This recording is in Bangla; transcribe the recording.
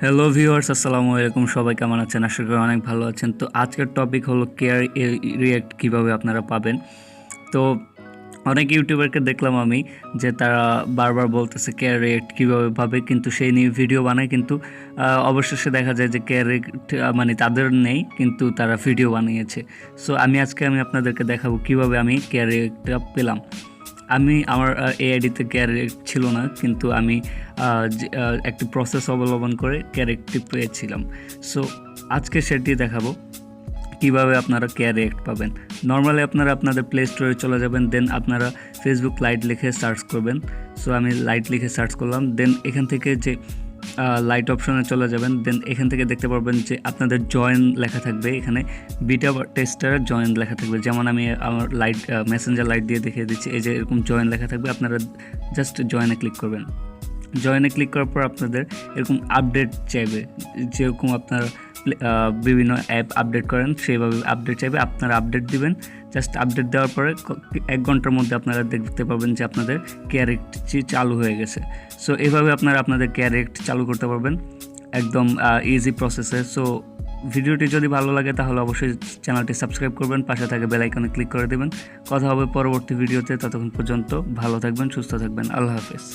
হ্যালো ভিউয়ার্স, আসসালামু আলাইকুম। সবাই কেমন আছেন? আশা করি অনেক ভালো আছেন। তো আজকের টপিক হলো কেয়ার রিয়্যাক্ট কীভাবে আপনারা পাবেন। তো অনেক ইউটিউবারকে দেখলাম আমি যে তারা বারবার বলতেছে কেয়ার রিয়্যাক্ট কীভাবে পাবে, কিন্তু সেই নিয়ে ভিডিও বানায়, কিন্তু অবশেষে দেখা যায় যে কেয়ার রিয়্যাক্ট মানে তাদের নেই, কিন্তু তারা ভিডিও বানিয়েছে। সো আমি আপনাদেরকে দেখাবো কীভাবে আমি কেয়ার রিয়্যাক্টটা পেলাম। আমার এআইডিতে ক্যারেক্ট ছিল না, কিন্তু আমি একটি প্রসেস অবলম্বন করে ক্যারেক্টটি পেয়েছিলাম। সো আজকে সেটি দেখাবো কিভাবে আপনারা ক্যারেক্ট পাবেন। নর্মালি আপনারা আপনাদের প্লে স্টোরে চলে যাবেন, দেন আপনারা ফেসবুক লাইট লিখে সার্চ করবেন। সো আমি লাইট লিখে সার্চ করলাম, দেন এখান থেকে যে লাইট অপশনে চলে যাবেন, দেন এখান থেকে দেখতে পারবেন যে আপনাদের জয়েন লেখা থাকবে। এখানে বিটা টেস্টার জয়েন লেখা থাকবে। যেমন আমি আমার লাইট মেসেঞ্জার লাইট দিয়ে দেখিয়ে দিচ্ছি, এই যে এরকম জয়েন লেখা থাকবে। আপনারা জাস্ট জয়েনে ক্লিক করবেন। জয়েনে ক্লিক করার পর আপনাদের এরকম আপডেট চাইবে, যেরকম আপনারা বিভিন্ন অ্যাপ আপডেট করেন সেইভাবে আপডেট চাইবে। আপনারা আপডেট দিবেন। জাস্ট আপডেট দেওয়ার পরে 1 ঘন্টার মধ্যে আপনারা দেখতে পাবেন যে আপনাদের ক্যারেক্টটি চালু হয়ে গেছে। সো এইভাবে আপনারা আপনাদের ক্যারেক্ট চালু করতে পারবেন একদম ইজি প্রসেসে। সো ভিডিওটি যদি ভালো লাগে তাহলে অবশ্যই চ্যানেলটি সাবস্ক্রাইব করবেন, পাশে থাকে বেল আইকনে ক্লিক করে দেবেন। কথা হবে পরবর্তী ভিডিওতে। ততক্ষণ পর্যন্ত ভালো থাকবেন, সুস্থ থাকবেন। আল্লাহ হাফেজ।